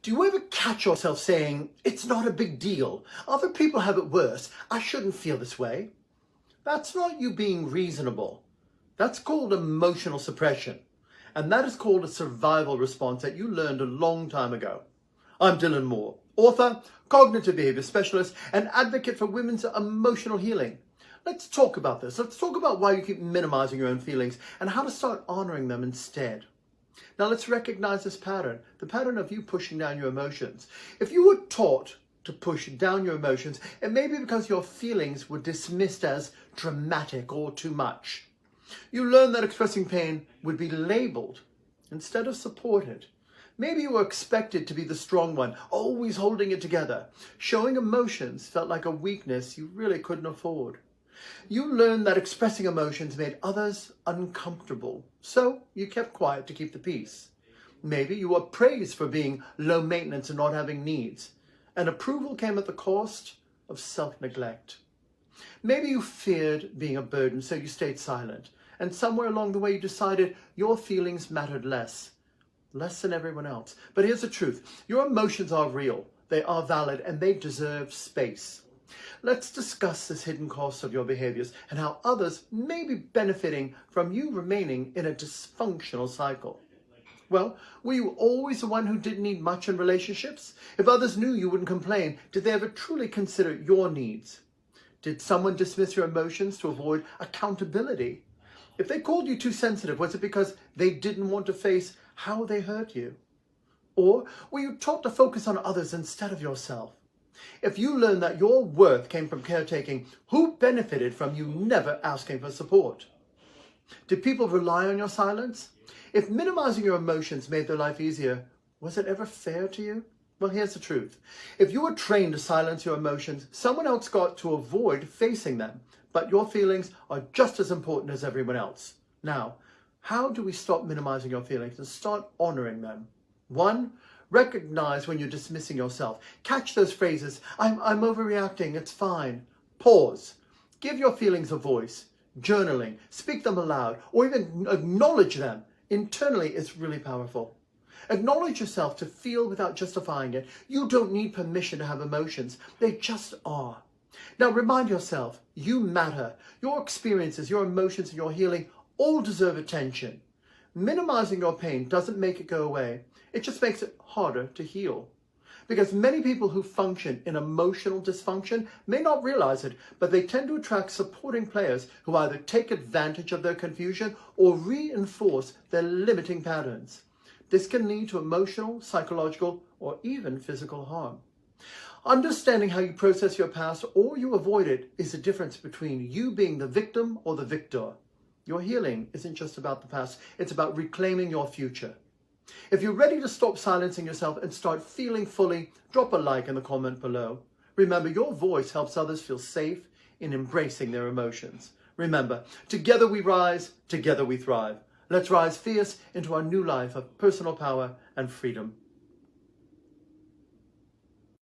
Do you ever catch yourself saying, "It's not a big deal. Other people have it worse. I shouldn't feel this way"? That's not you being reasonable. That's called emotional suppression. And that is called a survival response that you learned a long time ago. I'm Dylan Moore, author, cognitive behavior specialist, and advocate for women's emotional healing. Let's talk about this. Let's talk about why you keep minimizing your own feelings and how to start honoring them instead. Now let's recognize this pattern, the pattern of you pushing down your emotions. If you were taught to push down your emotions, it may be because your feelings were dismissed as dramatic or too much. You learned that expressing pain would be labeled instead of supported. Maybe you were expected to be the strong one, always holding it together. Showing emotions felt like a weakness you really couldn't afford. You learned that expressing emotions made others uncomfortable, so you kept quiet to keep the peace. Maybe you were praised for being low maintenance and not having needs, and approval came at the cost of self-neglect. Maybe you feared being a burden, so you stayed silent, and somewhere along the way you decided your feelings mattered less than everyone else. But here's the truth. Your emotions are real, they are valid, and they deserve space. Let's discuss this hidden cost of your behaviors and how others may be benefiting from you remaining in a dysfunctional cycle. Well, were you always the one who didn't need much in relationships? If others knew you wouldn't complain, did they ever truly consider your needs? Did someone dismiss your emotions to avoid accountability? If they called you too sensitive, was it because they didn't want to face how they hurt you? Or were you taught to focus on others instead of yourself? If you learned that your worth came from caretaking, who benefited from you never asking for support? Did people rely on your silence? If minimizing your emotions made their life easier, was it ever fair to you? Well, here's the truth. If you were trained to silence your emotions, someone else got to avoid facing them. But your feelings are just as important as everyone else. Now, how do we stop minimizing your feelings and start honoring them? 1, recognize when you're dismissing yourself. Catch those phrases, I'm overreacting, it's fine. Pause. Give your feelings a voice. Journaling, speak them aloud, or even acknowledge them. Internally, it's really powerful. Acknowledge yourself to feel without justifying it. You don't need permission to have emotions. They just are. Now remind yourself, you matter. Your experiences, your emotions, and your healing all deserve attention. Minimizing your pain doesn't make it go away. It just makes it harder to heal. Because many people who function in emotional dysfunction may not realize it, but they tend to attract supporting players who either take advantage of their confusion or reinforce their limiting patterns. This can lead to emotional, psychological, or even physical harm. Understanding how you process your past or you avoid it is the difference between you being the victim or the victor. Your healing isn't just about the past, it's about reclaiming your future. If you're ready to stop silencing yourself and start feeling fully, drop a like in the comment below. Remember, your voice helps others feel safe in embracing their emotions. Remember, together we rise, together we thrive. Let's rise fierce into our new life of personal power and freedom.